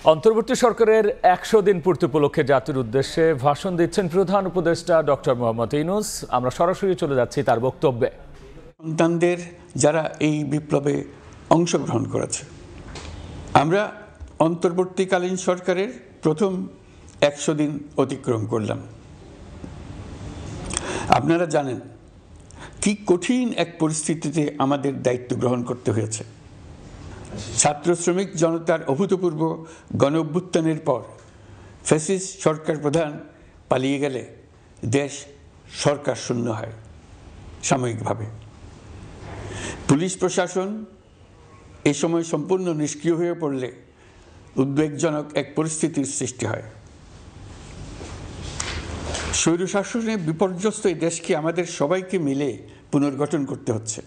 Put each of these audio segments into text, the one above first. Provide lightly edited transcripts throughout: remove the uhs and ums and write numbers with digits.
অন্তর্বর্তী সরকারের ১০০ দিন পূর্তি উপলক্ষে জাতির উদ্দেশ্যে ভাষণ দিচ্ছেন প্রধান উপদেষ্টা ডক্টর মোহাম্মদ ইউনূস। আমরা সরাসরি চলে যাচ্ছি তার বক্তব্যে। সন্তানদের যারা এই বিপ্লবে অংশগ্রহণ করেছে, আমরা অন্তর্বর্তীকালীন সরকারের প্রথম ১০০ দিন অতিক্রম করলাম। আপনারা জানেন কি কঠিন এক পরিস্থিতিতে আমাদের দায়িত্ব গ্রহণ করতে হয়েছে। ছাত্র শ্রমিক জনতার অভূতপূর্ব গণ অভ্যুত্থানের পর ফ্যাসিস্ট সরকার প্রধান পালিয়ে গেলে দেশ সরকার শূন্য হয় সাময়িকভাবে। পুলিশ প্রশাসন এ সময় সম্পূর্ণ নিষ্ক্রিয় হয়ে পড়লে উদ্বেগজনক এক পরিস্থিতির সৃষ্টি হয়। স্বৈরশাসনে বিপর্যস্ত এই দেশকে আমাদের সবাইকে মিলে পুনর্গঠন করতে হচ্ছে।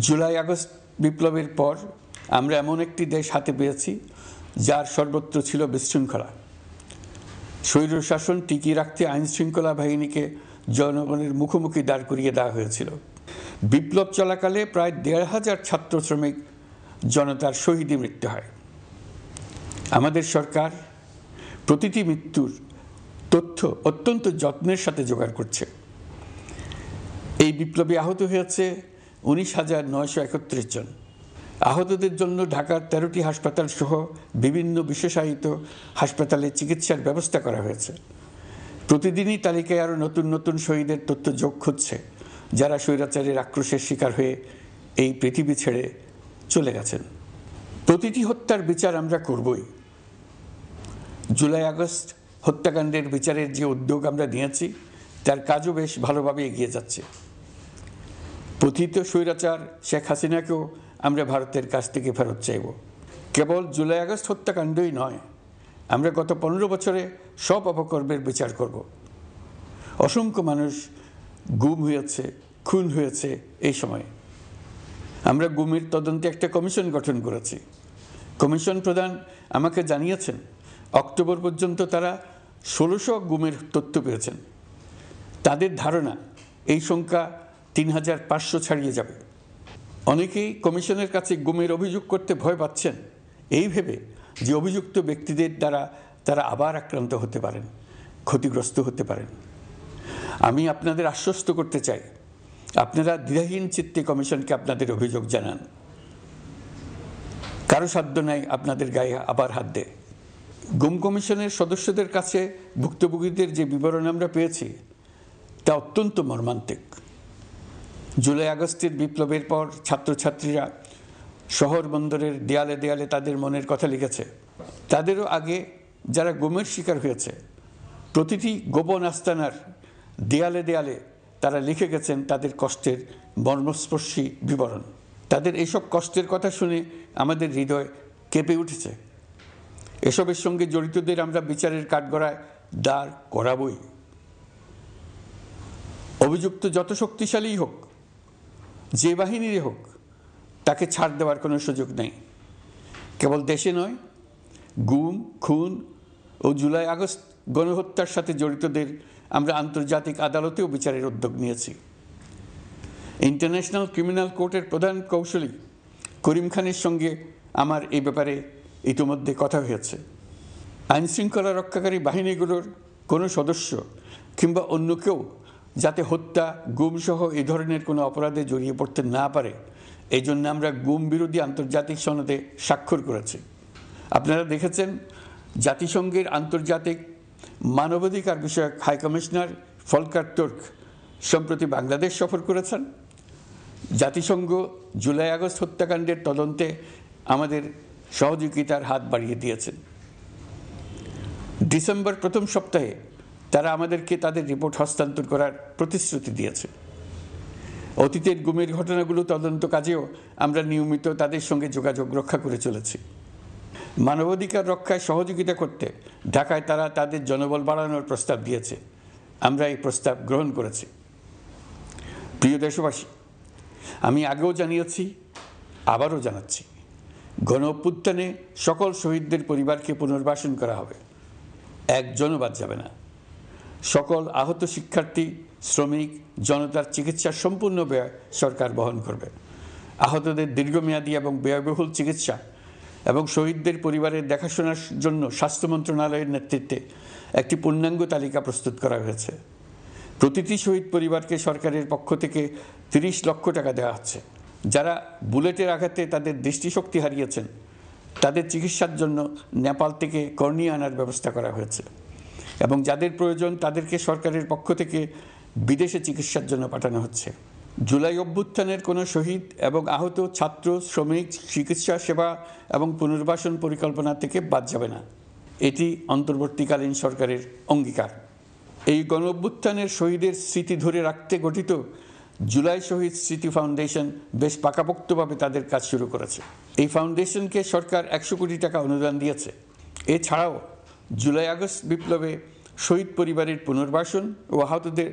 জুলাই আগস্ট বিপ্লবের পর আমরা এমন একটি দেশ হাতে পেয়েছি যার সর্বত্র ছিল বিশৃঙ্খলা। স্বৈরশাসন টিকিয়ে রাখতে আইন শৃঙ্খলা বাহিনীকে জনগণের মুখোমুখি দাঁড় করিয়ে দেওয়া হয়েছিল। বিপ্লব চলাকালে প্রায় ১৫০০ ছাত্র শ্রমিক জনতার শহীদে মৃত্যু হয়। আমাদের সরকার প্রতিটি মৃত্যুর তথ্য অত্যন্ত যত্নের সাথে জোগাড় করছে। এই বিপ্লবে আহত হয়েছে ১৯,৯৩১ জন। আহতদের জন্য ঢাকার ১৩টি হাসপাতাল সহ বিভিন্ন বিশেষায়িত হাসপাতালে চিকিৎসার ব্যবস্থা করা হয়েছে। প্রতিদিনই তালিকায় আরও নতুন নতুন শহীদের তথ্য যোগ হচ্ছে, যারা স্বৈরাচারের আক্রোশের শিকার হয়ে এই পৃথিবী ছেড়ে চলে গেছেন। প্রতিটি হত্যার বিচার আমরা করবই। জুলাই আগস্ট হত্যাকাণ্ডের বিচারের যে উদ্যোগ আমরা নিয়েছি তার কাজও বেশ ভালোভাবে এগিয়ে যাচ্ছে। পতিত স্বৈরাচার শেখ হাসিনাকেও আমরা ভারতের কাছ থেকে ফেরত চাইব। কেবল জুলাই আগস্ট হত্যাকাণ্ডই নয়, আমরা গত ১৫ বছরে সব অপকর্মের বিচার করব। অসংখ্য মানুষ গুম হয়েছে, খুন হয়েছে। এই সময় আমরা গুমের তদন্তে একটা কমিশন গঠন করেছি। কমিশন প্রধান আমাকে জানিয়েছেন অক্টোবর পর্যন্ত তারা ১৬০০ গুমের তথ্য পেয়েছেন। তাদের ধারণা এই সংখ্যা ৩৫০০ ছাড়িয়ে যাবে। অনেকেই কমিশনের কাছে গুমের অভিযোগ করতে ভয় পাচ্ছেন, এই ভেবে যে অভিযুক্ত ব্যক্তিদের দ্বারা তারা আবার আক্রান্ত হতে পারেন, ক্ষতিগ্রস্ত হতে পারেন। আমি আপনাদের আশ্বস্ত করতে চাই, আপনারা দ্বিধাহীন চিত্তে কমিশনকে আপনাদের অভিযোগ জানান। কারো সাধ্য নাই আপনাদের গায়ে আবার হাত দেয়। গুম কমিশনের সদস্যদের কাছে ভুক্তভোগীদের যে বিবরণ আমরা পেয়েছি তা অত্যন্ত মর্মান্তিক। জুলাই আগস্টের বিপ্লবের পর ছাত্রছাত্রীরা শহর বন্দরের দেয়ালে দেয়ালে তাদের মনের কথা লিখেছে। তাদেরও আগে যারা গুমের শিকার হয়েছে প্রতিটি গোপন আস্তানার দেয়ালে দেয়ালে তারা লিখে গেছেন তাদের কষ্টের মর্মস্পর্শী বিবরণ। তাদের এইসব কষ্টের কথা শুনে আমাদের হৃদয় কেঁপে উঠেছে। এসবের সঙ্গে জড়িতদের আমরা বিচারের কাঠগড়ায় দাঁড় করাবই। অভিযুক্ত যত শক্তিশালী হোক, যে বাহিনীরই হোক, তাকে ছাড় দেওয়ার কোনো সুযোগ নেই। কেবল দেশে নয়, গুম, খুন ও জুলাই আগস্ট গণহত্যার সাথে জড়িতদের আমরা আন্তর্জাতিক আদালতেও বিচারের উদ্যোগ নিয়েছি। ইন্টারন্যাশনাল ক্রিমিনাল কোর্টের প্রধান কৌশলী করিম খানের সঙ্গে আমার এই ব্যাপারে ইতিমধ্যে কথা হয়েছে। আইন শৃঙ্খলা রক্ষাকারী বাহিনীগুলোর কোনো সদস্য কিংবা অন্য কেউ যাতে হত্যা, গুমসহ এই ধরনের কোনো অপরাধে জড়িয়ে পড়তে না পারে, এই জন্য আমরা গুম বিরোধী আন্তর্জাতিক সনদে স্বাক্ষর করেছি। আপনারা দেখেছেন জাতিসংঘের আন্তর্জাতিক মানবাধিকার বিষয়ক হাইকমিশনার ফলকার তুর্ক সম্প্রতি বাংলাদেশ সফর করেছেন। জাতিসংঘ জুলাই আগস্ট হত্যাকাণ্ডের তদন্তে আমাদের সহযোগিতার হাত বাড়িয়ে দিয়েছেন। ডিসেম্বর প্রথম সপ্তাহে তারা আমাদেরকে তাদের রিপোর্ট হস্তান্তর করার প্রতিশ্রুতি দিয়েছে। অতীতের গুমের ঘটনাগুলো তদন্ত কাজেও আমরা নিয়মিত তাদের সঙ্গে যোগাযোগ রক্ষা করে চলেছি। মানবাধিকার রক্ষায় সহযোগিতা করতে ঢাকায় তারা তাদের জনবল বাড়ানোর প্রস্তাব দিয়েছে। আমরা এই প্রস্তাব গ্রহণ করেছি। প্রিয় দেশবাসী, আমি আগেও জানিয়েছি, আবারও জানাচ্ছি, গণ অভ্যুত্থানে সকল শহীদদের পরিবারকে পুনর্বাসন করা হবে, একজনও বাদ যাবে না। সকল আহত শিক্ষার্থী, শ্রমিক, জনতার চিকিৎসার সম্পূর্ণ ব্যয় সরকার বহন করবে। আহতদের দীর্ঘমেয়াদী এবং ব্যয়বহুল চিকিৎসা এবং শহীদদের পরিবারের দেখাশোনার জন্য স্বাস্থ্য মন্ত্রণালয়ের নেতৃত্বে একটি পূর্ণাঙ্গ তালিকা প্রস্তুত করা হয়েছে। প্রতিটি শহীদ পরিবারকে সরকারের পক্ষ থেকে ৩০ লক্ষ টাকা দেওয়া হচ্ছে। যারা বুলেটের আঘাতে তাদের দৃষ্টিশক্তি হারিয়েছেন তাদের চিকিৎসার জন্য নেপাল থেকে কর্নিয়া আনার ব্যবস্থা করা হয়েছে এবং যাদের প্রয়োজন তাদেরকে সরকারের পক্ষ থেকে বিদেশে চিকিৎসার জন্য পাঠানো হচ্ছে। জুলাই অভ্যুত্থানের কোনো শহীদ এবং আহত ছাত্র, শ্রমিক চিকিৎসা সেবা এবং পুনর্বাসন পরিকল্পনা থেকে বাদ যাবে না। এটি অন্তর্বর্তীকালীন সরকারের অঙ্গীকার। এই গণ অভ্যুত্থানের শহীদের স্মৃতি ধরে রাখতে গঠিত জুলাই শহীদ স্মৃতি ফাউন্ডেশন বেশ পাকাপোক্তভাবে তাদের কাজ শুরু করেছে। এই ফাউন্ডেশনকে সরকার ১০০ কোটি টাকা অনুদান দিয়েছে। এছাড়াও জুলাই আগস্ট বিপ্লবে শহীদ পরিবারের পুনর্বাসন ও আহতদের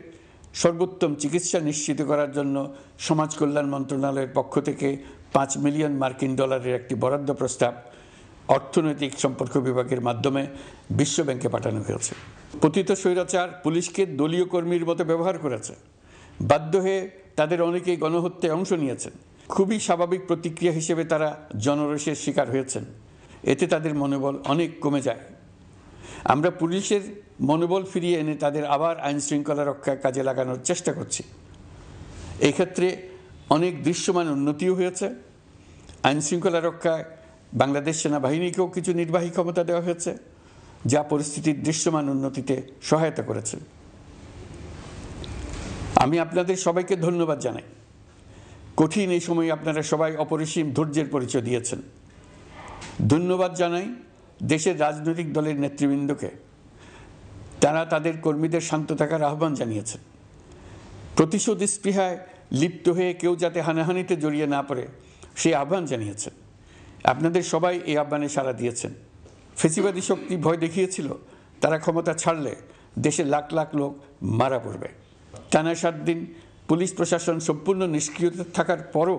সর্বোত্তম চিকিৎসা নিশ্চিত করার জন্য সমাজ কল্যাণ মন্ত্রণালয়ের পক্ষ থেকে $5 মিলিয়ন একটি বরাদ্দ প্রস্তাব অর্থনৈতিক সম্পর্ক বিভাগের মাধ্যমে বিশ্ব ব্যাংকে পাঠানো হয়েছে। পতিত স্বৈরাচার পুলিশকে দলীয় কর্মীর মতো ব্যবহার করেছে। বাধ্য হয়ে তাদের অনেকেই গণহত্যায় অংশ নিয়েছেন। খুবই স্বাভাবিক প্রতিক্রিয়া হিসেবে তারা জনরোষের শিকার হয়েছেন। এতে তাদের মনোবল অনেক কমে যায়। আমরা পুলিশের মনোবল ফিরিয়ে এনে তাদের আবার আইন শৃঙ্খলা রক্ষায় কাজে লাগানোর চেষ্টা করছি। এক্ষেত্রে অনেক দৃশ্যমান উন্নতিও হয়েছে। আইন শৃঙ্খলা রক্ষায় বাংলাদেশ সেনাবাহিনীকেও কিছু নির্বাহী ক্ষমতা দেওয়া হয়েছে, যা পরিস্থিতির দৃশ্যমান উন্নতিতে সহায়তা করেছে। আমি আপনাদের সবাইকে ধন্যবাদ জানাই। কঠিন এই সময়ে আপনারা সবাই অপরিসীম ধৈর্যের পরিচয় দিয়েছেন। ধন্যবাদ জানাই দেশের রাজনৈতিক দলের নেতৃবৃন্দকে। তারা তাদের কর্মীদের শান্ত থাকার আহ্বান জানিয়েছেন। প্রতিশোধ স্পৃহায় লিপ্ত হয়ে কেউ যাতে হানাহানিতে জড়িয়ে না পড়ে সেই আহ্বান জানিয়েছেন। আপনাদের সবাই এই আহ্বানে সাড়া দিয়েছেন। ফেসিবাদী শক্তি ভয় দেখিয়েছিল তারা ক্ষমতা ছাড়লে দেশের লাখ লাখ লোক মারা পড়বে। টানা 7 দিন পুলিশ প্রশাসন সম্পূর্ণ নিষ্ক্রিয় থাকার পরও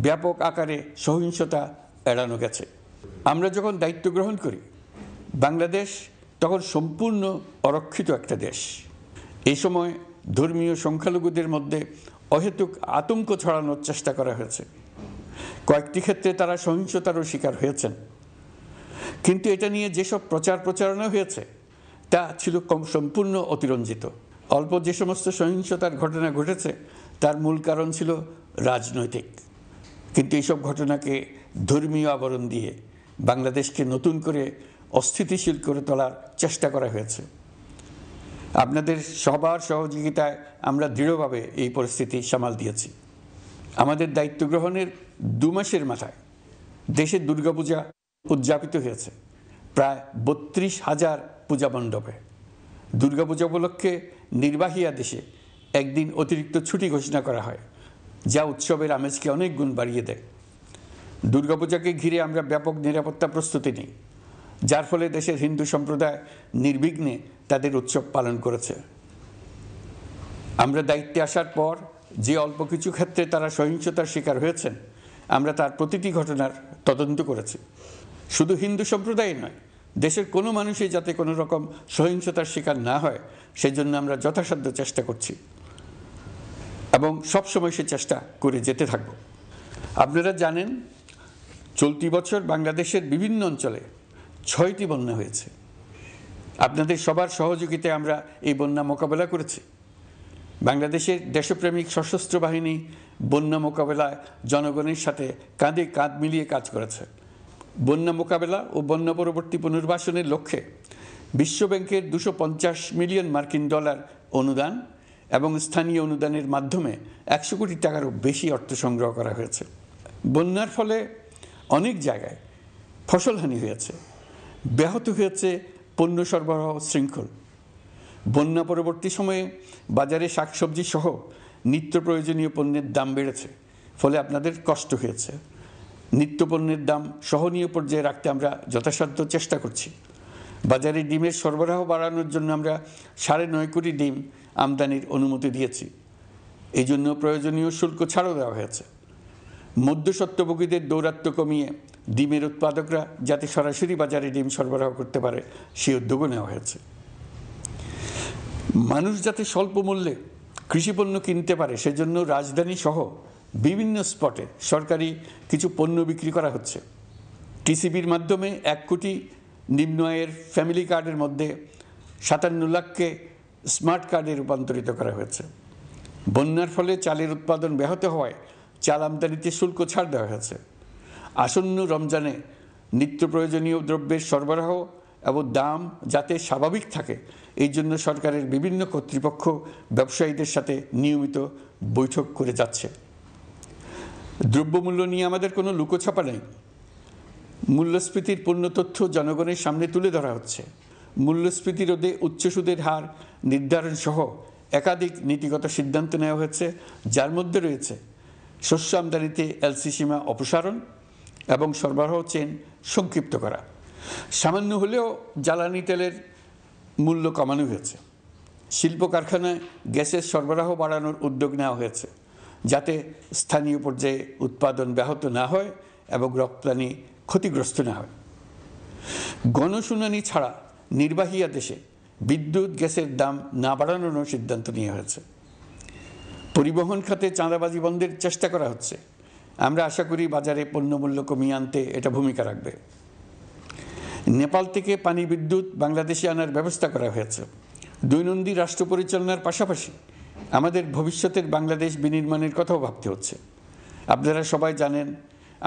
ব্যাপক আকারে সহিংসতা এড়ানো গেছে। আমরা যখন দায়িত্ব গ্রহণ করি বাংলাদেশ তখন সম্পূর্ণ অরক্ষিত একটা দেশ। এই সময় ধর্মীয় সংখ্যালঘুদের মধ্যে অহেতুক আতঙ্ক ছড়ানোর চেষ্টা করা হয়েছে। কয়েকটি ক্ষেত্রে তারা সহিংসতারও শিকার হয়েছেন। কিন্তু এটা নিয়ে যেসব প্রচারণা হয়েছে তা ছিল সম্পূর্ণ অতিরঞ্জিত। অল্প যে সমস্ত সহিংসতার ঘটনা ঘটেছে তার মূল কারণ ছিল রাজনৈতিক। কিন্তু এইসব ঘটনাকে ধর্মীয় আবরণ দিয়ে বাংলাদেশকে নতুন করে অস্থিতিশীল করে তোলার চেষ্টা করা হয়েছে। আপনাদের সবার সহযোগিতায় আমরা দৃঢ়ভাবে এই পরিস্থিতি সামাল দিয়েছি। আমাদের দায়িত্ব গ্রহণের 2 মাসের মাথায় দেশে দুর্গাপূজা উদযাপিত হয়েছে প্রায় 32,000 পূজা মণ্ডপে। দুর্গাপূজা উপলক্ষে নির্বাহী আদেশে একদিন অতিরিক্ত ছুটি ঘোষণা করা হয়, যা উৎসবের আমেজকে অনেক গুণ বাড়িয়ে দেয়। দুর্গাপূজাকে ঘিরে আমরা ব্যাপক নিরাপত্তা প্রস্তুতি নিই, যার ফলে দেশের হিন্দু সম্প্রদায় নির্বিঘ্নে তাদের উৎসব পালন করেছে। আমরা দায়িত্বে আসার পর যে অল্প কিছু ক্ষেত্রে তারা সহিংসতার শিকার হয়েছেন আমরা তার প্রতিটি ঘটনার তদন্ত করেছি। শুধু হিন্দু সম্প্রদায় নয়, দেশের কোনো মানুষই যাতে কোনো রকম সহিংসতার শিকার না হয় সেজন্য আমরা যথাসাধ্য চেষ্টা করছি এবং সবসময় সে চেষ্টা করে যেতে থাকব। আপনারা জানেন চলতি বছর বাংলাদেশের বিভিন্ন অঞ্চলে 6টি বন্যা হয়েছে। আপনাদের সবার সহযোগিতায় আমরা এই বন্যা মোকাবেলা করেছি। বাংলাদেশের দেশপ্রেমিক সশস্ত্র বাহিনী বন্যা মোকাবেলায় জনগণের সাথে কাঁধে কাঁধ মিলিয়ে কাজ করেছে। বন্যা মোকাবেলা ও বন্যা পরবর্তী পুনর্বাসনের লক্ষ্যে বিশ্বব্যাংকের $250 মিলিয়ন অনুদান এবং স্থানীয় অনুদানের মাধ্যমে 100 কোটি টাকারও বেশি অর্থ সংগ্রহ করা হয়েছে। বন্যার ফলে অনেক জায়গায় ফসলহানি হয়েছে, ব্যাহত হয়েছে পণ্য সরবরাহ শৃঙ্খল। বন্যা পরবর্তী সময়ে বাজারে শাকসবজি সহ নিত্য প্রয়োজনীয় পণ্যের দাম বেড়েছে, ফলে আপনাদের কষ্ট হয়েছে। নিত্যপণ্যের দাম সহনীয় পর্যায়ে রাখতে আমরা যথাসাধ্য চেষ্টা করছি। বাজারে ডিমের সরবরাহ বাড়ানোর জন্য আমরা 9.5 কোটি ডিম আমদানির অনুমতি দিয়েছি। এই জন্য প্রয়োজনীয় শুল্ক ছাড়ও দেওয়া হয়েছে। মধ্যস্বত্বভোগীদের দৌরাত্ম্য কমিয়ে ডিমের উৎপাদকরা যাতে সরাসরি বাজারে ডিম সরবরাহ করতে পারে সেই উদ্যোগও নেওয়া হয়েছে। মানুষ যাতে স্বল্প মূল্যে কৃষিপণ্য কিনতে পারে সেজন্য রাজধানী সহ বিভিন্ন স্পটে সরকারি কিছু পণ্য বিক্রি করা হচ্ছে। টিসিবির মাধ্যমে 1 কোটি নিম্ন আয়ের ফ্যামিলি কার্ডের মধ্যে 57 লাখকে স্মার্ট কার্ডে রূপান্তরিত করা হয়েছে। বন্যার ফলে চালের উৎপাদন ব্যাহত হওয়ায় চাল আমদানিতে শুল্ক ছাড় দেওয়া হয়েছে। আসন্ন রমজানে নিত্য প্রয়োজনীয় দ্রব্যের সরবরাহ এবং দাম যাতে স্বাভাবিক থাকে এই জন্য সরকারের বিভিন্ন কর্তৃপক্ষ ব্যবসায়ীদের সাথে নিয়মিত বৈঠক করে যাচ্ছে। দ্রব্যমূল্য নিয়ে আমাদের কোনো লুকোছাপা নেই। মূল্যস্ফীতির পূর্ণ তথ্য জনগণের সামনে তুলে ধরা হচ্ছে। মূল্যস্ফীতি রোধে উচ্চ সুদের হার নির্ধারণ সহ একাধিক নীতিগত সিদ্ধান্ত নেওয়া হয়েছে, যার মধ্যে রয়েছে শস্য আমদানিতে এলসি সীমা অপসারণ এবং সরবরাহ চেইন সংক্ষিপ্ত করা। সামান্য হলেও জ্বালানি তেলের মূল্য কমানো হয়েছে। শিল্প কারখানায় গ্যাসের সরবরাহ বাড়ানোর উদ্যোগ নেওয়া হয়েছে, যাতে স্থানীয় পর্যায়ে উৎপাদন ব্যাহত না হয় এবং রপ্তানি ক্ষতিগ্রস্ত না হয়। গণশুনানি ছাড়া নির্বাহী আদেশে বিদ্যুৎ গ্যাসের দাম না বাড়ানোর সিদ্ধান্ত নেওয়া হয়েছে। পরিবহন খাতে চাঁদাবাজি বন্ধের চেষ্টা করা হচ্ছে। আমরা আশা করি বাজারে পণ্যমূল্য কমিয়ে আনতে এটা ভূমিকা রাখবে। নেপাল থেকে পানি বিদ্যুৎ বাংলাদেশে আনার ব্যবস্থা করা হয়েছে। দৈনন্দিন রাষ্ট্র পরিচালনার পাশাপাশি আমাদের ভবিষ্যতের বাংলাদেশ বিনির্মাণের কথাও ভাবতে হচ্ছে। আপনারা সবাই জানেন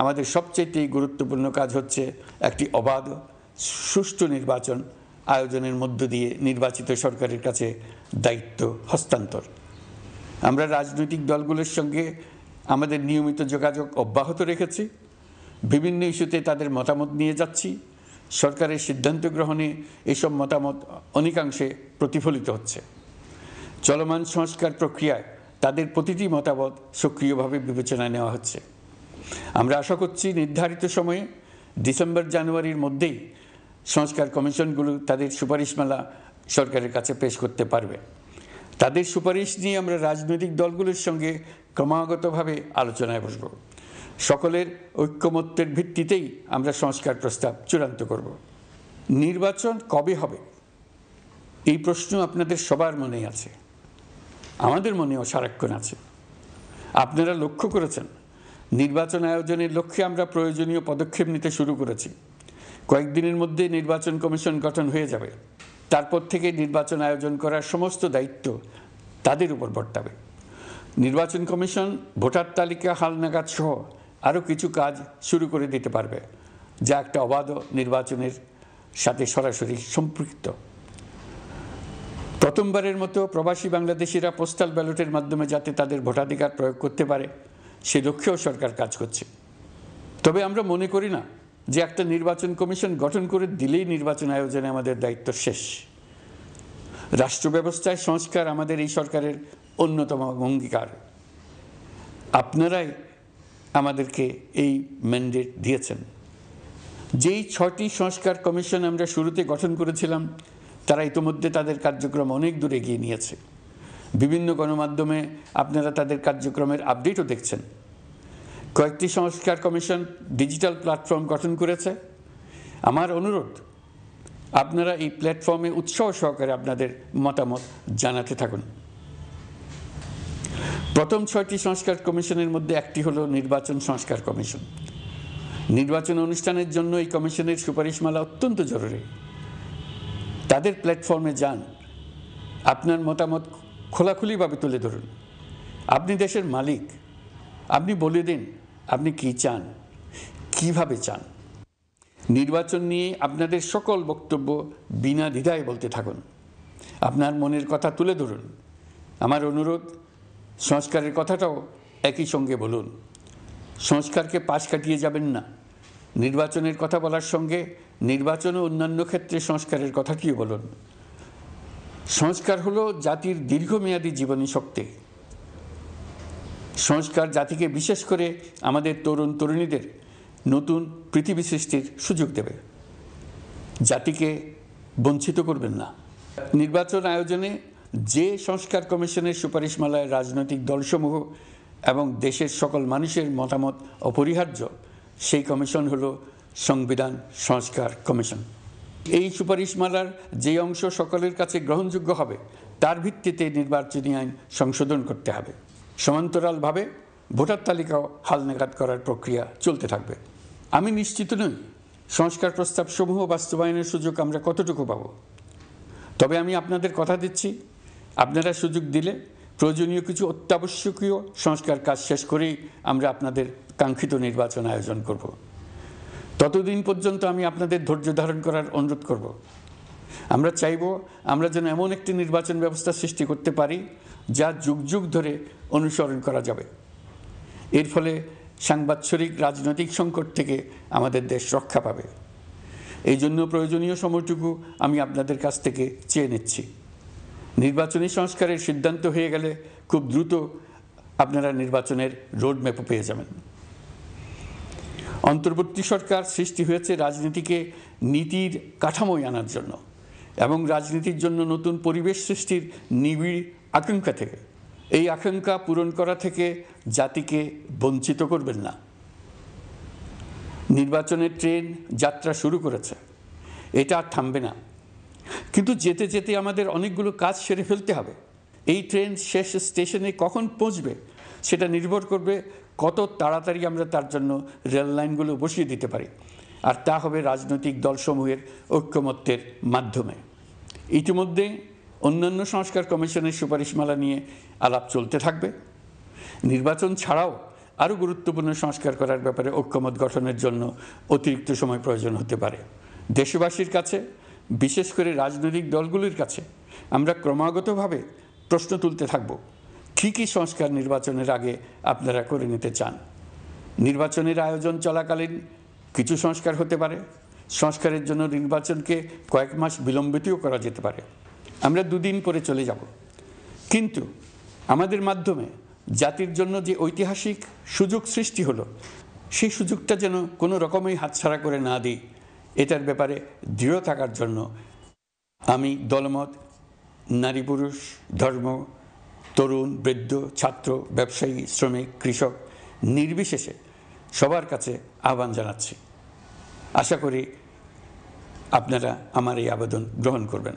আমাদের সবচেয়ে গুরুত্বপূর্ণ কাজ হচ্ছে একটি অবাধ সুষ্ঠু নির্বাচন আয়োজনের মধ্য দিয়ে নির্বাচিত সরকারের কাছে দায়িত্ব হস্তান্তর। আমরা রাজনৈতিক দলগুলোর সঙ্গে আমাদের নিয়মিত যোগাযোগ অব্যাহত রেখেছি। বিভিন্ন ইস্যুতে তাদের মতামত নিয়ে যাচ্ছি। সরকারের সিদ্ধান্ত গ্রহণে এসব মতামত অনেকাংশে প্রতিফলিত হচ্ছে। চলমান সংস্কার প্রক্রিয়ায় তাদের প্রতিটি মতামত সক্রিয়ভাবে বিবেচনায় নেওয়া হচ্ছে। আমরা আশা করছি নির্ধারিত সময়ে ডিসেম্বর জানুয়ারির মধ্যেই সংস্কার কমিশনগুলো তাদের সুপারিশমালা সরকারের কাছে পেশ করতে পারবে। তাদের সুপারিশ নিয়ে আমরা রাজনৈতিক দলগুলোর সঙ্গে ক্রমাগতভাবে আলোচনায় বসব। সকলের ঐক্যমত্যের ভিত্তিতেই আমরা সংস্কার প্রস্তাব চূড়ান্ত করব। নির্বাচন কবে হবে এই প্রশ্ন আপনাদের সবার মনেই আছে, আমাদের মনেও সারাক্ষণ আছে। আপনারা লক্ষ্য করেছেন নির্বাচন আয়োজনের লক্ষ্যে আমরা প্রয়োজনীয় পদক্ষেপ নিতে শুরু করেছি। কয়েকদিনের মধ্যে নির্বাচন কমিশন গঠন হয়ে যাবে। তারপর থেকে নির্বাচন আয়োজন করার সমস্ত দায়িত্ব তাদের উপর বর্তাবে। নির্বাচন কমিশন ভোটার তালিকা হালনাগাদ সহ আরও কিছু কাজ শুরু করে দিতে পারবে, যা একটা অবাধ নির্বাচনের সাথে সরাসরি সম্পৃক্ত। প্রথমবারের মতো প্রবাসী বাংলাদেশিরা পোস্টাল ব্যালটের মাধ্যমে যাতে তাদের ভোটাধিকার প্রয়োগ করতে পারে সে লক্ষ্যেও সরকার কাজ করছে। তবে আমরা মনে করি না যে একটা নির্বাচন কমিশন গঠন করে দিলেই নির্বাচন আয়োজনে আমাদের দায়িত্ব শেষ। রাষ্ট্র ব্যবস্থায় সংস্কার আমাদের এই সরকারের অন্যতম অঙ্গীকার। আপনারাই আমাদেরকে এই ম্যান্ডেট দিয়েছেন। যেই 6টি সংস্কার কমিশন আমরা শুরুতে গঠন করেছিলাম তারা ইতিমধ্যে তাদের কার্যক্রম অনেক দূর এগিয়ে নিয়েছে। বিভিন্ন গণমাধ্যমে আপনারা তাদের কার্যক্রমের আপডেটও দেখছেন। কয়েকটি সংস্কার কমিশন ডিজিটাল প্ল্যাটফর্ম গঠন করেছে। আমার অনুরোধ আপনারা এই প্ল্যাটফর্মে উৎসাহ সহকারে আপনাদের মতামত জানাতে থাকুন। প্রথম 6টি সংস্কার কমিশনের মধ্যে একটি হলো নির্বাচন সংস্কার কমিশন। নির্বাচন অনুষ্ঠানের জন্য এই কমিশনের সুপারিশমালা অত্যন্ত জরুরি। তাদের প্ল্যাটফর্মে যান, আপনার মতামত খোলাখুলিভাবে তুলে ধরুন। আপনি দেশের মালিক, আপনি বলে দিন আপনি কি চান, কিভাবে চান। নির্বাচন নিয়ে আপনাদের সকল বক্তব্য বিনা দ্বিধায় বলতে থাকুন। আপনার মনের কথা তুলে ধরুন। আমার অনুরোধ সংস্কারের কথাটাও একই সঙ্গে বলুন। সংস্কারকে পাশ কাটিয়ে যাবেন না। নির্বাচনের কথা বলার সঙ্গে নির্বাচন ও অন্যান্য ক্ষেত্রে সংস্কারের কথাটিও বলুন। সংস্কার হলো জাতির দীর্ঘমেয়াদী জীবনী শক্তি। সংস্কার জাতিকে বিশেষ করে আমাদের তরুণ তরুণীদের নতুন পৃথিবী সৃষ্টির সুযোগ দেবে। জাতিকে বঞ্চিত করবেন না। নির্বাচন আয়োজনে যে সংস্কার কমিশনের সুপারিশমালায় রাজনৈতিক দলসমূহ এবং দেশের সকল মানুষের মতামত অপরিহার্য, সেই কমিশন হলো সংবিধান সংস্কার কমিশন। এই সুপারিশমালার যে অংশ সকলের কাছে গ্রহণযোগ্য হবে তার ভিত্তিতে নির্বাচনী আইন সংশোধন করতে হবে। সমান্তরালভাবে ভোটার তালিকাও হালনাগাদ করার প্রক্রিয়া চলতে থাকবে। আমি নিশ্চিত নই সংস্কার প্রস্তাবসমূহ বাস্তবায়নের সুযোগ আমরা কতটুকু পাব। তবে আমি আপনাদের কথা দিচ্ছি, আপনারা সুযোগ দিলে প্রয়োজনীয় কিছু অত্যাবশ্যকীয় সংস্কার কাজ শেষ করেই আমরা আপনাদের কাঙ্ক্ষিত নির্বাচন আয়োজন করব। ততদিন পর্যন্ত আমি আপনাদের ধৈর্য ধারণ করার অনুরোধ করব। আমরা চাইব আমরা যেন এমন একটি নির্বাচন ব্যবস্থা সৃষ্টি করতে পারি যা যুগ যুগ ধরে অনুসরণ করা যাবে। এর ফলে সাংবৎসরিক রাজনৈতিক সংকট থেকে আমাদের দেশ রক্ষা পাবে। এই জন্য প্রয়োজনীয় সময়টুকু আমি আপনাদের কাছ থেকে চেয়ে নিচ্ছি। নির্বাচনী সংস্কারের সিদ্ধান্ত হয়ে গেলে খুব দ্রুত আপনারা নির্বাচনের রোডম্যাপও পেয়ে যাবেন। অন্তর্বর্তী সরকার সৃষ্টি হয়েছে রাজনীতিকে নীতির কাঠামোয় আনার জন্য এবং রাজনীতির জন্য নতুন পরিবেশ সৃষ্টির নিবিড় আকাঙ্ক্ষা থেকে। এই আকাঙ্ক্ষা পূরণ করা থেকে জাতিকে বঞ্চিত করবেন না। নির্বাচনের ট্রেন যাত্রা শুরু করেছে, এটা আর থামবে না। কিন্তু যেতে যেতে আমাদের অনেকগুলো কাজ সেরে ফেলতে হবে। এই ট্রেন শেষ স্টেশনে কখন পৌঁছবে সেটা নির্ভর করবে কত তাড়াতাড়ি আমরা তার জন্য রেল লাইনগুলো বসিয়ে দিতে পারি, আর তা হবে রাজনৈতিক দলসমূহের ঐক্যমত্যের মাধ্যমে। ইতিমধ্যে অন্যান্য সংস্কার কমিশনের সুপারিশমালা নিয়ে আলাপ চলতে থাকবে। নির্বাচন ছাড়াও আরও গুরুত্বপূর্ণ সংস্কার করার ব্যাপারে ঐক্যমত গঠনের জন্য অতিরিক্ত সময় প্রয়োজন হতে পারে। দেশবাসীর কাছে, বিশেষ করে রাজনৈতিক দলগুলির কাছে আমরা ক্রমাগতভাবে প্রশ্ন তুলতে থাকব, কী কী সংস্কার নির্বাচনের আগে আপনারা করে নিতে চান। নির্বাচনের আয়োজন চলাকালীন কিছু সংস্কার হতে পারে। সংস্কারের জন্য নির্বাচনকে কয়েক মাস বিলম্বিতও করা যেতে পারে। আমরা দুদিন পরে চলে যাব, কিন্তু আমাদের মাধ্যমে জাতির জন্য যে ঐতিহাসিক সুযোগ সৃষ্টি হলো, সেই সুযোগটা যেন কোনো রকমই হাতছাড়া করে না দিই, এটার ব্যাপারে দৃঢ় থাকার জন্য আমি দলমত, নারী পুরুষ, ধর্ম, তরুণ, বৃদ্ধ, ছাত্র, ব্যবসায়ী, শ্রমিক, কৃষক নির্বিশেষে সবার কাছে আহ্বান জানাচ্ছি। আশা করি আপনারা আমার এই আবেদন গ্রহণ করবেন।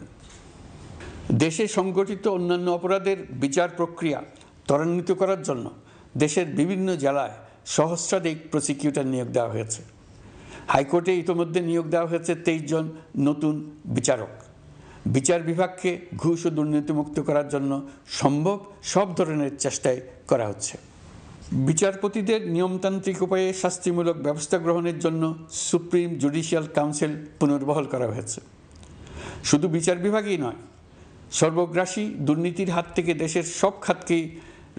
দেশে সংগঠিত অন্যান্য অপরাধের বিচার প্রক্রিয়া ত্বরান্বিত করার জন্য দেশের বিভিন্ন জেলায় সহস্রাধিক প্রসিকিউটর নিয়োগ দেওয়া হয়েছে। হাইকোর্টে ইতিমধ্যে নিয়োগ দেওয়া হয়েছে 23 জন নতুন বিচারক। বিচার বিভাগকে ঘুষ ও দুর্নীতিমুক্ত করার জন্য সম্ভব সব ধরনের চেষ্টাই করা হচ্ছে। বিচারপতিদের নিয়মতান্ত্রিক উপায়ে শাস্তিমূলক ব্যবস্থা গ্রহণের জন্য সুপ্রিম জুডিশিয়াল কাউন্সিল পুনর্বহাল করা হয়েছে। শুধু বিচার বিভাগই নয়, সর্বগ্রাসী দুর্নীতির হাত থেকে দেশের সব খাতকেই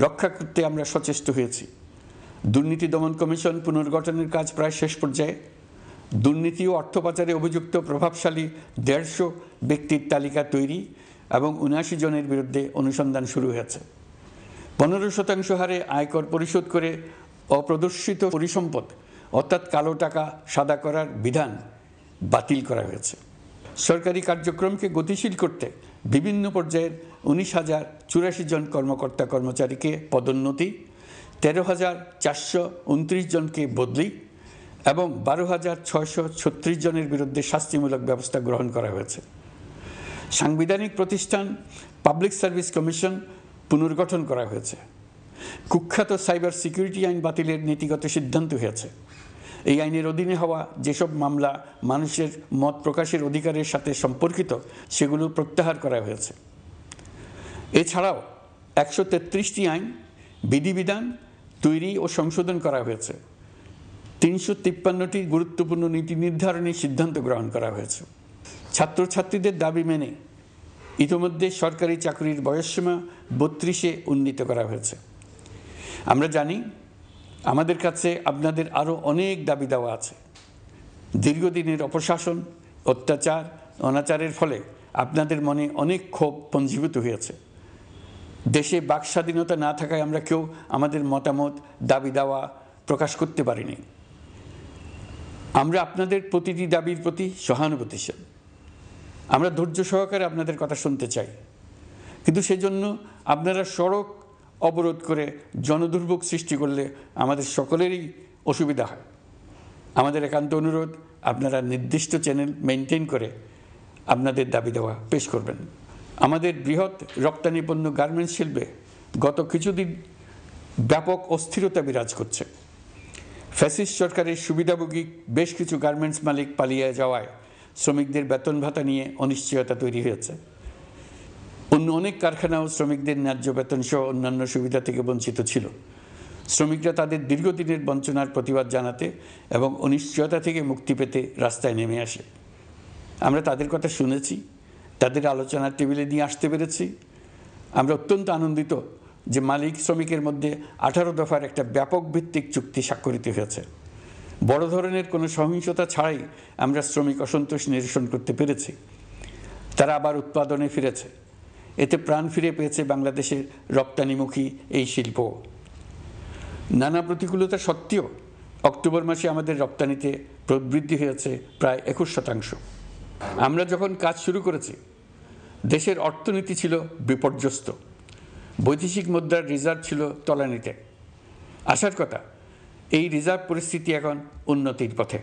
রক্ষা করতে আমরা সচেষ্ট হয়েছি। দুর্নীতি দমন কমিশন পুনর্গঠনের কাজ প্রায় শেষ পর্যায়ে। দুর্নীতি ও অর্থ পাচারে অভিযুক্ত প্রভাবশালী 150 ব্যক্তির তালিকা তৈরি এবং 79 জনের বিরুদ্ধে অনুসন্ধান শুরু হয়েছে। 15% হারে আয়কর পরিশোধ করে অপ্রদর্শিত পরিসম্পদ অর্থাৎ কালো টাকা সাদা করার বিধান বাতিল করা হয়েছে। সরকারি কার্যক্রমকে গতিশীল করতে বিভিন্ন পর্যায়ের 19,084 জন কর্মকর্তা কর্মচারীকে পদোন্নতি, 13,429 জনকে বদলি এবং 12,636 জনের বিরুদ্ধে শাস্তিমূলক ব্যবস্থা গ্রহণ করা হয়েছে। সাংবিধানিক প্রতিষ্ঠান পাবলিক সার্ভিস কমিশন পুনর্গঠন করা হয়েছে। কুখ্যাত সাইবার সিকিউরিটি আইন বাতিলের নীতিগত সিদ্ধান্ত হয়েছে। এই আইনের অধীনে হওয়া যেসব মামলা মানুষের মত প্রকাশের অধিকারের সাথে সম্পর্কিত সেগুলো প্রত্যাহার করা হয়েছে। এছাড়াও 133টি আইন বিধিবিধান তৈরি ও সংশোধন করা হয়েছে। 353টি গুরুত্বপূর্ণ নীতি নির্ধারণের সিদ্ধান্ত গ্রহণ করা হয়েছে। ছাত্রছাত্রীদের দাবি মেনে ইতিমধ্যে সরকারি চাকরির বয়সসীমা 32-এ উন্নীত করা হয়েছে। আমরা জানি আমাদের কাছে আপনাদের আরও অনেক দাবি দেওয়া আছে। দীর্ঘদিনের অপশাসন, অত্যাচার, অনাচারের ফলে আপনাদের মনে অনেক ক্ষোভ পঞ্জীভূত হয়েছে। দেশে বাক স্বাধীনতা না থাকায় আমরা কেউ আমাদের মতামত, দাবি দেওয়া প্রকাশ করতে পারিনি। আমরা আপনাদের প্রতিটি দাবির প্রতি সহানুভূতিশীল। আমরা ধৈর্য সহকারে আপনাদের কথা শুনতে চাই, কিন্তু সেজন্য আপনারা সড়ক অবরোধ করে জনদুর্ভোগ সৃষ্টি করলে আমাদের সকলেরই অসুবিধা হয়। আমাদের একান্ত অনুরোধ, আপনারা নির্দিষ্ট চ্যানেল মেনটেন করে আপনাদের দাবি দেওয়া পেশ করবেন। আমাদের বৃহৎ রপ্তানি পণ্য গার্মেন্টস শিল্পে গত কিছুদিন ব্যাপক অস্থিরতা বিরাজ করছে। ফ্যাসিস্ট সরকারের সুবিধাভোগী বেশ কিছু গার্মেন্টস মালিক পালিয়ে যাওয়ায় শ্রমিকদের বেতন ভাতা নিয়ে অনিশ্চয়তা তৈরি হয়েছে। অন্য অনেক কারখানাও শ্রমিকদের ন্যায্য বেতন সহ অন্যান্য সুবিধা থেকে বঞ্চিত ছিল। শ্রমিকরা তাদের দীর্ঘদিনের বঞ্চনার প্রতিবাদ জানাতে এবং অনিশ্চয়তা থেকে মুক্তি পেতে রাস্তায় নেমে আসে। আমরা তাদের কথা শুনেছি, তাদের আলোচনার টেবিলে নিয়ে আসতে পেরেছি। আমরা অত্যন্ত আনন্দিত যে মালিক শ্রমিকের মধ্যে 18 দফার একটা ব্যাপক ভিত্তিক চুক্তি স্বাক্ষরিত হয়েছে। বড় ধরনের কোনো সহিংসতা ছাড়াই আমরা শ্রমিক অসন্তোষ নিরসন করতে পেরেছি। তারা আবার উৎপাদনে ফিরেছে। এতে প্রাণ ফিরে পেয়েছে বাংলাদেশের রপ্তানিমুখী এই শিল্প। নানা প্রতিকূলতা সত্ত্বেও অক্টোবর মাসে আমাদের রপ্তানিতে প্রবৃদ্ধি হয়েছে প্রায় 21%। আমরা যখন কাজ শুরু করেছি দেশের অর্থনীতি ছিল বিপর্যস্ত, বৈদেশিক মুদ্রার রিজার্ভ ছিল তলানিতে। আসার কথা, এই রিজার্ভ পরিস্থিতি এখন উন্নতির পথে।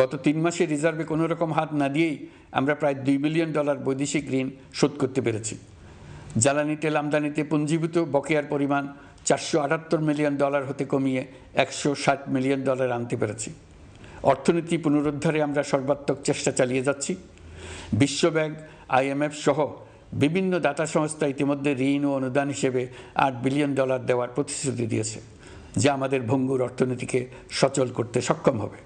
গত 3 মাসে রিজার্ভে কোনো রকম হাত না দিয়েই আমরা প্রায় $2 বিলিয়ন বৈদেশিক ঋণ শোধ করতে পেরেছি। জ্বালানি তেল আমদানিতে পুঞ্জীভূত বকেয়ার পরিমাণ $478 মিলিয়ন হতে কমিয়ে $160 মিলিয়ন আনতে পেরেছি। অর্থনীতি পুনরুদ্ধারে আমরা সর্বাত্মক চেষ্টা চালিয়ে যাচ্ছি। বিশ্বব্যাংক, IMF সহ বিভিন্ন দাতা সংস্থা ইতিমধ্যে ঋণ ও অনুদান হিসেবে $8 বিলিয়ন দেওয়ার প্রতিশ্রুতি দিয়েছে, যা আমাদের ভঙ্গুর অর্থনীতিকে সচল করতে সক্ষম হবে।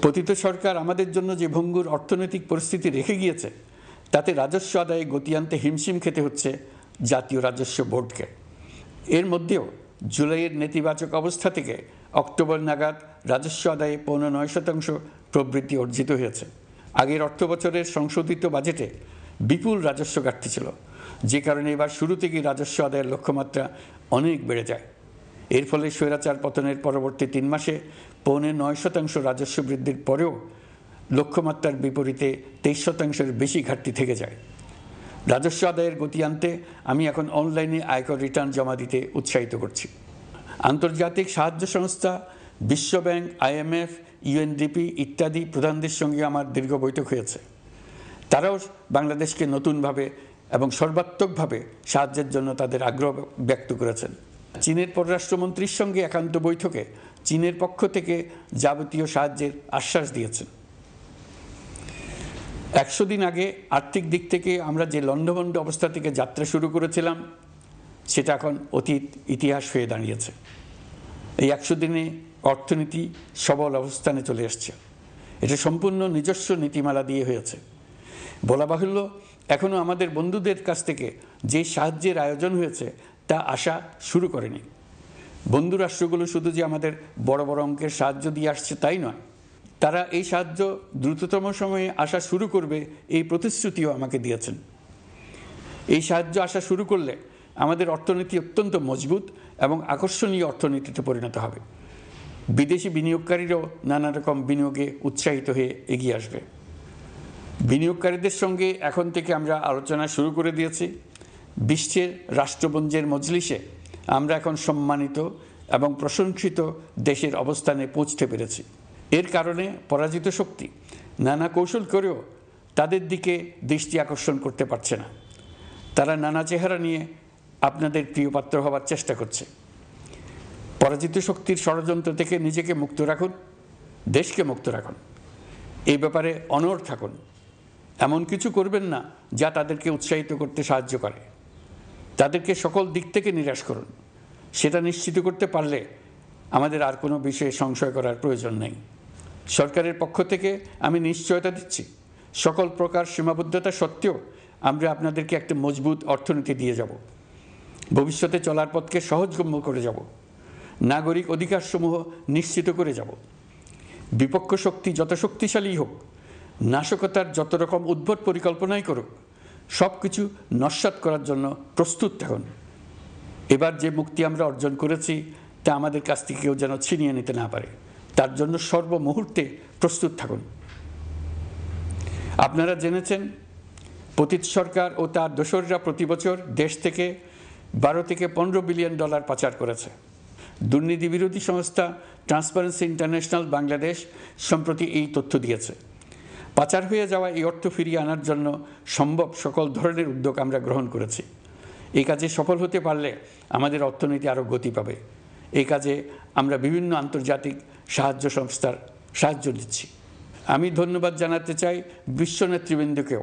পতিত সরকার আমাদের জন্য যে ভঙ্গুর অর্থনৈতিক পরিস্থিতি রেখে গিয়েছে, তাতে রাজস্ব আদায়ে গতি আনতে হিমশিম খেতে হচ্ছে জাতীয় রাজস্ব বোর্ডকে। এর মধ্যেও জুলাইয়ের নেতিবাচক অবস্থা থেকে অক্টোবর নাগাদ রাজস্ব আদায়ে 9.9% প্রবৃদ্ধি অর্জিত হয়েছে। আগের অর্থ বছরের সংশোধিত বাজেটে বিপুল রাজস্ব ঘাটতি ছিল, যে কারণে এবার শুরু থেকেই রাজস্ব আদায়ের লক্ষ্যমাত্রা অনেক বেড়ে যায়। এর ফলে স্বৈরাচার পতনের পরবর্তী 3 মাসে 9.9% রাজস্ব বৃদ্ধির পরেও লক্ষ্যমাত্রার বিপরীতে 23%-এর বেশি ঘাটতি থেকে যায়। রাজস্ব আদায়ের গতি আনতে আমি এখন অনলাইনে আয়কর রিটার্ন জমা দিতে উৎসাহিত করছি। আন্তর্জাতিক সাহায্য সংস্থা, বিশ্বব্যাংক, IMF, UNDP ইত্যাদি প্রধানদের সঙ্গে আমার দীর্ঘ বৈঠক হয়েছে। তারাও বাংলাদেশকে নতুনভাবে এবং সর্বাত্মকভাবে সাহায্যের জন্য তাদের আগ্রহ ব্যক্ত করেছেন। চীনের পররাষ্ট্রমন্ত্রীর সঙ্গে একান্ত বৈঠকে চীনের পক্ষ থেকে যাবতীয় সাহায্যের আশ্বাস দিয়েছেন। 100 দিন আগে আর্থিক দিক থেকে আমরা যে লণ্ডভণ্ড অবস্থা থেকে যাত্রা শুরু করেছিলাম, সেটা এখন অতীত ইতিহাস হয়ে দাঁড়িয়েছে। এই 100 দিনে অর্থনীতি সবল অবস্থানে চলে আসছে। এটা সম্পূর্ণ নিজস্ব নীতিমালা দিয়ে হয়েছে। বলা বাহুল্য, এখনও আমাদের বন্ধুদের কাছ থেকে যে সাহায্যের আয়োজন হয়েছে তা আসা শুরু করেনি। বন্ধু রাষ্ট্রগুলো শুধু যে আমাদের বড় বড় অঙ্কের সাহায্য দিয়ে আসছে তাই নয়, তারা এই সাহায্য দ্রুততম সময়ে আসা শুরু করবে এই প্রতিশ্রুতিও আমাকে দিয়েছেন। এই সাহায্য আসা শুরু করলে আমাদের অর্থনীতি অত্যন্ত মজবুত এবং আকর্ষণীয় অর্থনীতিতে পরিণত হবে। বিদেশি বিনিয়োগকারীরাও নানা রকম বিনিয়োগে উৎসাহিত হয়ে এগিয়ে আসবে। বিনিয়োগকারীদের সঙ্গে এখন থেকে আমরা আলোচনা শুরু করে দিয়েছি। বিশ্বের রাষ্ট্রপুঞ্জের মজলিসে আমরা এখন সম্মানিত এবং প্রশংসিত দেশের অবস্থানে পৌঁছতে পেরেছি। এর কারণে পরাজিত শক্তি নানা কৌশল করেও তাদের দিকে দৃষ্টি আকর্ষণ করতে পারছে না। তারা নানা চেহারা নিয়ে আপনাদের প্রিয়পাত্র হবার চেষ্টা করছে। পরাজিত শক্তির ষড়যন্ত্র থেকে নিজেকে মুক্ত রাখুন, দেশকে মুক্ত রাখুন। এই ব্যাপারে অনড় থাকুন। এমন কিছু করবেন না যা তাদেরকে উৎসাহিত করতে সাহায্য করে। তাদেরকে সকল দিক থেকে নিরাশ করুন। সেটা নিশ্চিত করতে পারলে আমাদের আর কোনো বিষয়ে সংশয় করার প্রয়োজন নেই। সরকারের পক্ষ থেকে আমি নিশ্চয়তা দিচ্ছি, সকল প্রকার সীমাবদ্ধতা সত্ত্বেও আমরা আপনাদেরকে একটা মজবুত অর্থনীতি দিয়ে যাব। ভবিষ্যতে চলার পথকে সহজগম্য করে যাব। নাগরিক অধিকারসমূহ নিশ্চিত করে যাব। বিপক্ষ শক্তি যত শক্তিশালী হোক, নাশকতার যত রকম উদ্ভট পরিকল্পনাই করুক, সব কিছু নস্যাৎ করার জন্য প্রস্তুত থাকুন। এবার যে মুক্তি আমরা অর্জন করেছি তা আমাদের কাছ থেকে কেউ যেন ছিনিয়ে নিতে না পারে, তার জন্য সর্বমুহূর্তে প্রস্তুত থাকুন। আপনারা জেনেছেন, পতিত সরকার ও তার দোসররা প্রতি বছর দেশ থেকে $12 থেকে $15 বিলিয়ন পাচার করেছে। দুর্নীতি বিরোধী সংস্থা ট্রান্সপারেন্সি ইন্টারন্যাশনাল বাংলাদেশ সম্প্রতি এই তথ্য দিয়েছে। পাচার হয়ে যাওয়া এই অর্থ ফিরিয়ে আনার জন্য সম্ভব সকল ধরনের উদ্যোগ আমরা গ্রহণ করেছি। এই কাজে সফল হতে পারলে আমাদের অর্থনীতি আরও গতি পাবে। এই কাজে আমরা বিভিন্ন আন্তর্জাতিক সাহায্য সংস্থার সাহায্য দিচ্ছি। আমি ধন্যবাদ জানাতে চাই বিশ্ব নেতৃবৃন্দকেও।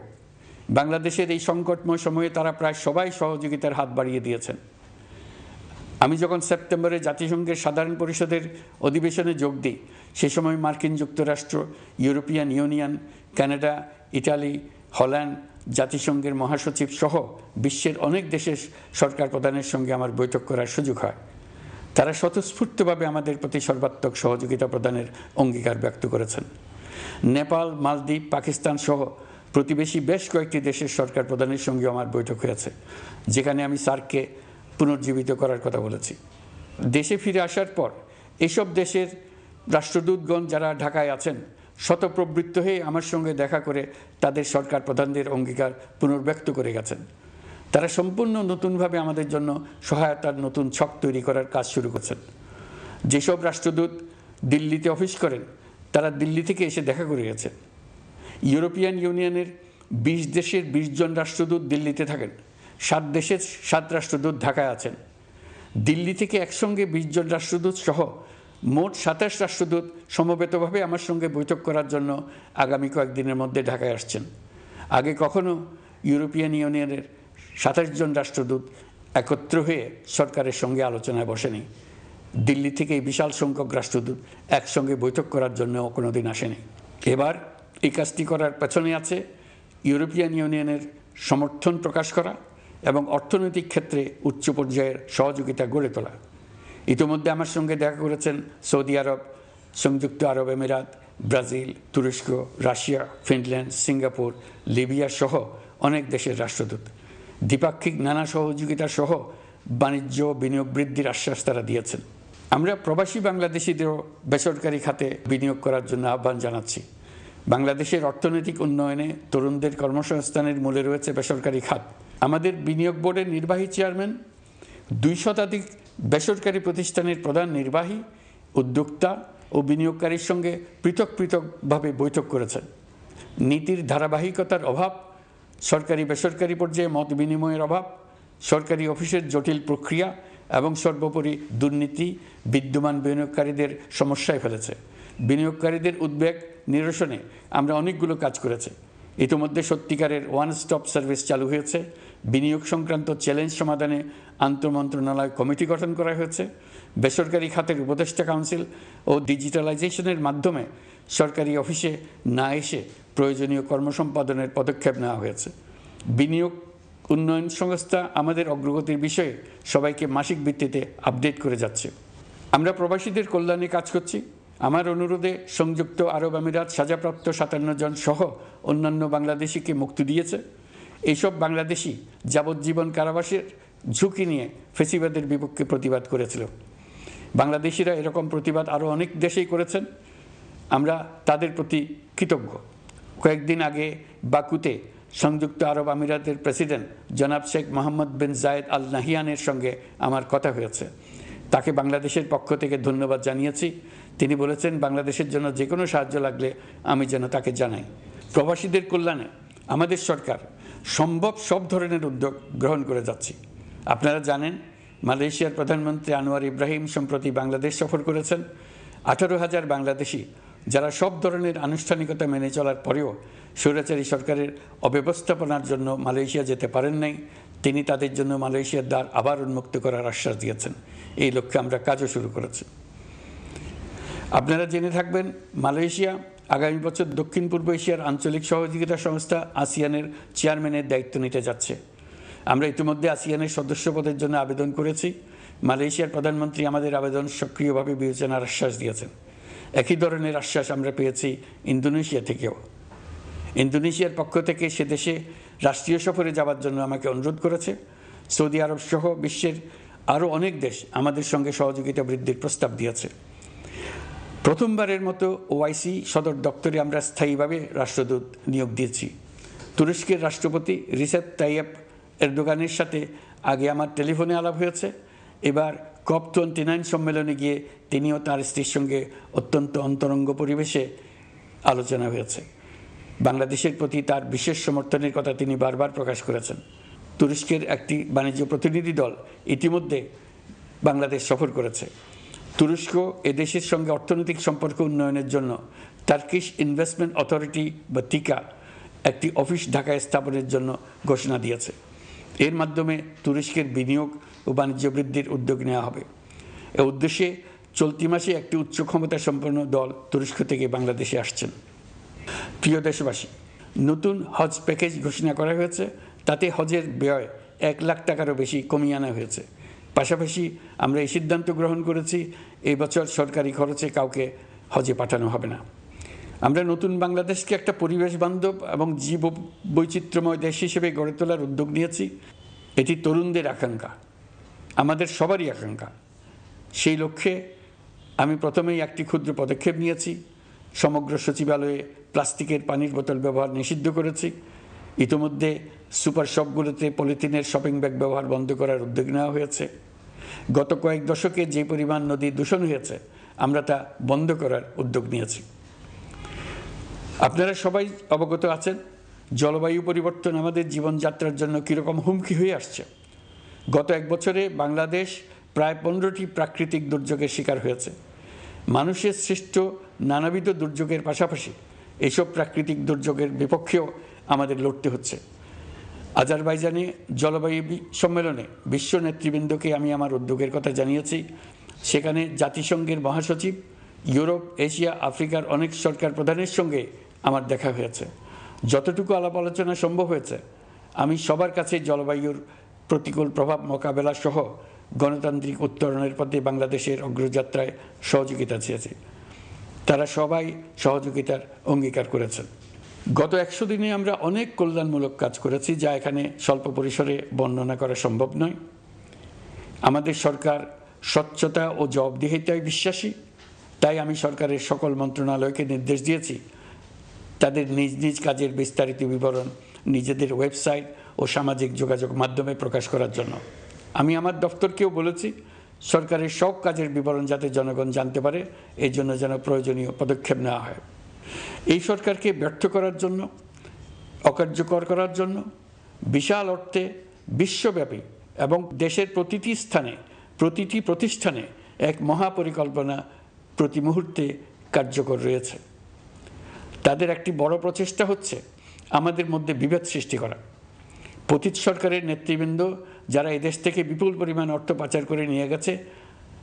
বাংলাদেশের এই সংকটময় সময়ে তারা প্রায় সবাই সহযোগিতার হাত বাড়িয়ে দিয়েছেন। আমি যখন সেপ্টেম্বরে জাতিসংঘের সাধারণ পরিষদের অধিবেশনে যোগ দিই, সে সময় মার্কিন যুক্তরাষ্ট্র, European Union, Canada, Italy, Holland, জাতিসংঘের মহাসচিব সহ বিশ্বের অনেক দেশের সরকার প্রধানের সঙ্গে আমার বৈঠক করার সুযোগ হয়। তারা স্বতঃস্ফূর্তভাবে আমাদের প্রতি সর্বাত্মক সহযোগিতা প্রদানের অঙ্গীকার ব্যক্ত করেছেন। নেপাল, মালদ্বীপ, পাকিস্তান সহ প্রতিবেশী বেশ কয়েকটি দেশের সরকার প্রধানের সঙ্গে আমার বৈঠক হয়েছে, যেখানে আমি সার্ককে পুনর্জীবিত করার কথা বলেছি। দেশে ফিরে আসার পর এসব দেশের রাষ্ট্রদূতগণ যারা ঢাকায় আছেন স্বতঃপ্রবৃত্ত হয়ে আমার সঙ্গে দেখা করে তাদের সরকার প্রধানদের অঙ্গীকার পুনর্ব্যক্ত করে গেছেন। তারা সম্পূর্ণ নতুনভাবে আমাদের জন্য সহায়তার নতুন ছক তৈরি করার কাজ শুরু করছেন। যেসব রাষ্ট্রদূত দিল্লিতে অফিস করেন তারা দিল্লি থেকে এসে দেখা করে গেছেন। ইউরোপিয়ান ইউনিয়নের 20 দেশের 20 জন রাষ্ট্রদূত দিল্লিতে থাকেন, 7 দেশের 7 রাষ্ট্রদূত ঢাকায় আছেন। দিল্লি থেকে একসঙ্গে 20 জন রাষ্ট্রদূত সহ মোট 27 রাষ্ট্রদূত সমবেতভাবে আমার সঙ্গে বৈঠক করার জন্য আগামী কয়েকদিনের মধ্যে ঢাকায় আসছেন। আগে কখনো ইউরোপিয়ান ইউনিয়নের 27 জন রাষ্ট্রদূত একত্র হয়ে সরকারের সঙ্গে আলোচনায় বসেনি। দিল্লি থেকে এই বিশাল সংখ্যক রাষ্ট্রদূত একসঙ্গে বৈঠক করার জন্য কোনোদিন আসেনি। এবার এই কাজটি করার পেছনে আছে ইউরোপিয়ান ইউনিয়নের সমর্থন প্রকাশ করা এবং অর্থনৈতিক ক্ষেত্রে উচ্চ পর্যায়ের সহযোগিতা গড়ে তোলা। ইতিমধ্যে আমার সঙ্গে দেখা করেছেন সৌদি আরব, সংযুক্ত আরব আমিরাত, ব্রাজিল, তুরস্ক, রাশিয়া, ফিনল্যান্ড, সিঙ্গাপুর, লিবিয়া সহ অনেক দেশের রাষ্ট্রদূত। দ্বিপাক্ষিক নানা সহযোগিতা সহ বাণিজ্য বিনিয়োগ বৃদ্ধির আশ্বাস তারা দিয়েছেন। আমরা প্রবাসী বাংলাদেশিদেরও বেসরকারি খাতে বিনিয়োগ করার জন্য আহ্বান জানাচ্ছি। বাংলাদেশের অর্থনৈতিক উন্নয়নে তরুণদের কর্মসংস্থানের মূলে রয়েছে বেসরকারি খাত। আমাদের বিনিয়োগ বোর্ডের নির্বাহী চেয়ারম্যান 2 শতাধিক বেসরকারি প্রতিষ্ঠানের প্রধান নির্বাহী, উদ্যোক্তা ও বিনিয়োগকারীর সঙ্গে পৃথক পৃথকভাবে বৈঠক করেছেন। নীতির ধারাবাহিকতার অভাব, সরকারি বেসরকারি পর্যায়ে মত বিনিময়ের অভাব, সরকারি অফিসের জটিল প্রক্রিয়া এবং সর্বোপরি দুর্নীতি বিদ্যমান বিনিয়োগকারীদের সমস্যায় ফেলেছে। বিনিয়োগকারীদের উদ্বেগ নিরসনে আমরা অনেকগুলো কাজ করেছি। ইতিমধ্যে সত্যিকারের ওয়ান স্টপ সার্ভিস চালু হয়েছে। বিনিয়োগ সংক্রান্ত চ্যালেঞ্জ সমাধানে আন্তঃমন্ত্রণালয় কমিটি গঠন করা হয়েছে। বেসরকারি খাতের উপদেষ্টা কাউন্সিল ও ডিজিটালাইজেশনের মাধ্যমে সরকারি অফিসে না এসে প্রয়োজনীয় কর্মসম্পাদনের পদক্ষেপ নেওয়া হয়েছে। বিনিয়োগ উন্নয়ন সংস্থা আমাদের অগ্রগতির বিষয়ে সবাইকে মাসিক ভিত্তিতে আপডেট করে যাচ্ছে। আমরা প্রবাসীদের কল্যাণে কাজ করছি। আমার অনুরোধে সংযুক্ত আরব আমিরাত সাজাপ্রাপ্ত 57 জন সহ অন্যান্য বাংলাদেশিকে মুক্তি দিয়েছে। এইসব বাংলাদেশি যাবজ্জীবন কারাবাসের ঝুঁকি নিয়ে ফেসিবাদের বিপক্ষে প্রতিবাদ করেছিল। বাংলাদেশিরা এরকম প্রতিবাদ আরও অনেক দেশেই করেছেন। আমরা তাদের প্রতি কৃতজ্ঞ। কয়েকদিন আগে বাকুতে সংযুক্ত আরব আমিরাতের প্রেসিডেন্ট জনাব শেখ মোহাম্মদ বিন জায়েদ আল নাহিয়ানের সঙ্গে আমার কথা হয়েছে। তাকে বাংলাদেশের পক্ষ থেকে ধন্যবাদ জানিয়েছি। তিনি বলেছেন বাংলাদেশের জন্য যে কোনো সাহায্য লাগলে আমি যেন তাকে জানাই। প্রবাসীদের কল্যাণে আমাদের সরকার সম্ভব সব ধরনের উদ্যোগ গ্রহণ করে যাচ্ছি। আপনারা জানেন মালয়েশিয়ার প্রধানমন্ত্রী আনোয়ার ইব্রাহিম সম্প্রতি বাংলাদেশ সফর করেছেন। 18,000 বাংলাদেশি যারা সব ধরনের আনুষ্ঠানিকতা মেনে চলার পরেও স্বৈরাচারী সরকারের অব্যবস্থাপনার জন্য মালয়েশিয়া যেতে পারেন নাই, তিনি তাদের জন্য মালয়েশিয়ার দ্বার আবার উন্মুক্ত করার আশ্বাস দিয়েছেন। এই লক্ষ্যে আমরা কাজও শুরু করেছি। আপনারা জেনে থাকবেন মালয়েশিয়া আগামী বছর দক্ষিণ পূর্ব এশিয়ার আঞ্চলিক সহযোগিতা সংস্থা আসিয়ানের চেয়ারম্যানের দায়িত্ব নিতে যাচ্ছে। আমরা ইতিমধ্যে আসিয়ানের সদস্য পদের জন্য আবেদন করেছি। মালয়েশিয়ার প্রধানমন্ত্রী আমাদের আবেদন সক্রিয়ভাবে বিবেচনার আশ্বাস দিয়েছেন। একই ধরনের আশ্বাস আমরা পেয়েছি ইন্দোনেশিয়া থেকেও। ইন্দোনেশিয়ার পক্ষ থেকে সে দেশে রাষ্ট্রীয় সফরে যাওয়ার জন্য আমাকে অনুরোধ করেছে। সৌদি আরব সহ বিশ্বের আরও অনেক দেশ আমাদের সঙ্গে সহযোগিতা বৃদ্ধির প্রস্তাব দিয়েছে। প্রথমবারের মতো ওআইসি সদর দপ্তরে আমরা স্থায়ীভাবে রাষ্ট্রদূত নিয়োগ দিয়েছি। তুরস্কের রাষ্ট্রপতি রিসেপ তাইয়েপ এরদোগানের সাথে আগে আমার টেলিফোনে আলাপ হয়েছে। এবার COP29 সম্মেলনে গিয়ে তিনিও তার স্ত্রীর সঙ্গে অত্যন্ত অন্তরঙ্গ পরিবেশে আলোচনা হয়েছে। বাংলাদেশের প্রতি তার বিশেষ সমর্থনের কথা তিনি বারবার প্রকাশ করেছেন। তুরস্কের একটি বাণিজ্য প্রতিনিধি দল ইতিমধ্যে বাংলাদেশ সফর করেছে। তুরস্ক এদেশের সঙ্গে অর্থনৈতিক সম্পর্ক উন্নয়নের জন্য টার্কিশ ইনভেস্টমেন্ট অথরিটি বা টিকা একটি অফিস ঢাকায় স্থাপনের জন্য ঘোষণা দিয়েছে। এর মাধ্যমে তুরস্কের বিনিয়োগ ও বাণিজ্য বৃদ্ধির উদ্যোগ নেওয়া হবে। এ উদ্দেশ্যে চলতি মাসে একটি উচ্চ ক্ষমতা সম্পন্ন দল তুরস্ক থেকে বাংলাদেশে আসছেন। প্রিয় দেশবাসী, নতুন হজ প্যাকেজ ঘোষণা করা হয়েছে। তাতে হজের ব্যয় 1 লাখ টাকারও বেশি কমিয়ে আনা হয়েছে। পাশাপাশি আমরা এই সিদ্ধান্ত গ্রহণ করেছি, এই বছর সরকারি খরচে কাউকে হজে পাঠানো হবে না। আমরা নতুন বাংলাদেশকে একটা পরিবেশ বান্ধব এবং জীব বৈচিত্র্যময় দেশ হিসেবে গড়ে তোলার উদ্যোগ নিয়েছি। এটি তরুণদের আকাঙ্ক্ষা, আমাদের সবারই আকাঙ্ক্ষা। সেই লক্ষ্যে আমি প্রথমেই একটি ক্ষুদ্র পদক্ষেপ নিয়েছি। সমগ্র সচিবালয়ে প্লাস্টিকের পানির বোতল ব্যবহার নিষিদ্ধ করেছি। ইতিমধ্যে সুপার শপগুলোতে পলিথিনের শপিং ব্যাগ ব্যবহার বন্ধ করার উদ্যোগ নেওয়া হয়েছে। গত কয়েক দশকে যে পরিমাণ নদী দূষণ হয়েছে, আমরা তা বন্ধ করার উদ্যোগ নিয়েছি। আপনারা সবাই অবগত আছেন, জলবায়ু পরিবর্তন আমাদের জীবনযাত্রার জন্য কীরকম হুমকি হয়ে আসছে। গত 1 বছরে বাংলাদেশ প্রায় 15টি প্রাকৃতিক দুর্যোগের শিকার হয়েছে। মানুষের সৃষ্ট নানাবিধ দুর্যোগের পাশাপাশি এইসব প্রাকৃতিক দুর্যোগের বিপক্ষেও আমাদের লড়তে হচ্ছে। আজারবাইজানে জলবায়ু সম্মেলনে বিশ্ব নেতৃবৃন্দকে আমি আমার উদ্যোগের কথা জানিয়েছি। সেখানে জাতিসংঘের মহাসচিব, ইউরোপ, এশিয়া, আফ্রিকার অনেক সরকার প্রধানের সঙ্গে আমার দেখা হয়েছে। যতটুকু আলাপ আলোচনা সম্ভব হয়েছে, আমি সবার কাছে জলবায়ুর প্রতিকূল প্রভাব মোকাবেলা সহ গণতান্ত্রিক উত্তরণের পথে বাংলাদেশের অগ্রযাত্রায় সহযোগিতা চেয়েছি। তারা সবাই সহযোগিতার অঙ্গীকার করেছেন। গত 100 দিনে আমরা অনেক কল্যাণমূলক কাজ করেছি, যা এখানে স্বল্প পরিসরে বর্ণনা করা সম্ভব নয়। আমাদের সরকার স্বচ্ছতা ও জবাবদিহিতায় বিশ্বাসী। তাই আমি সরকারের সকল মন্ত্রণালয়কে নির্দেশ দিয়েছি তাদের নিজ নিজ কাজের বিস্তারিত বিবরণ নিজেদের ওয়েবসাইট ও সামাজিক যোগাযোগ মাধ্যমে প্রকাশ করার জন্য। আমি আমার দপ্তরকেও বলেছি সরকারের সব কাজের বিবরণ যাতে জনগণ জানতে পারে, এই জন্য যেন প্রয়োজনীয় পদক্ষেপ নেওয়া হয়। এই সরকারকে ব্যর্থ করার জন্য, অকার্যকর করার জন্য বিশাল অর্থে বিশ্বব্যাপী এবং দেশের প্রতিটি স্থানে, প্রতিটি প্রতিষ্ঠানে এক মহাপরিকল্পনা প্রতি মুহূর্তে কার্যকর রয়েছে। তাদের একটি বড় প্রচেষ্টা হচ্ছে আমাদের মধ্যে বিভেদ সৃষ্টি করা। পতিত সরকারের নেতৃবৃন্দ যারা এদেশ থেকে বিপুল পরিমাণ অর্থ পাচার করে নিয়ে গেছে,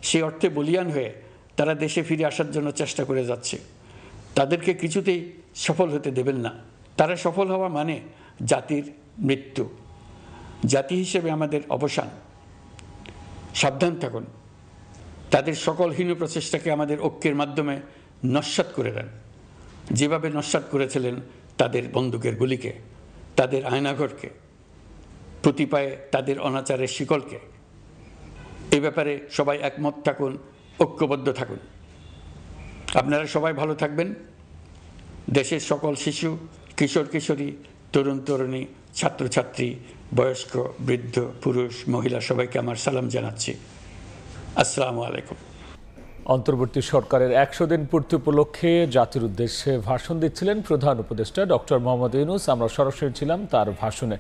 সেই অর্থে বলীয়ান হয়ে তারা দেশে ফিরে আসার জন্য চেষ্টা করে যাচ্ছে। তাদেরকে কিছুতেই সফল হতে দেবেন না। তারা সফল হওয়া মানে জাতির মৃত্যু, জাতি হিসেবে আমাদের অবসান। সাবধান থাকুন। তাদের সকল হীন প্রচেষ্টাকে আমাদের ঐক্যের মাধ্যমে নস্যাৎ করে দেন, যেভাবে নস্যাৎ করেছিলেন তাদের বন্দুকের গুলিকে, তাদের আয়নাঘরকে, প্রতি পায়ে তাদের অনাচারের শিকলকে। এই ব্যাপারে সবাই একমত থাকুন, ঐক্যবদ্ধ থাকুন। আপনারা সবাই ভালো থাকবেন। দেশের সকল শিশু, কিশোর কিশোরী, তরুণ তরুণী, ছাত্রছাত্রী, বয়স্ক, বৃদ্ধ, পুরুষ, মহিলা সবাইকে আমার সালাম জানাচ্ছি। আসসালামু আলাইকুম। অন্তর্বর্তী সরকারের 100 দিন পূর্তি উপলক্ষে জাতির উদ্দেশ্যে ভাষণ দিচ্ছিলেন প্রধান উপদেষ্টা ডক্টর মোহাম্মদ ইউনূস। আমরা সরাসরি ছিলাম তার ভাষণে।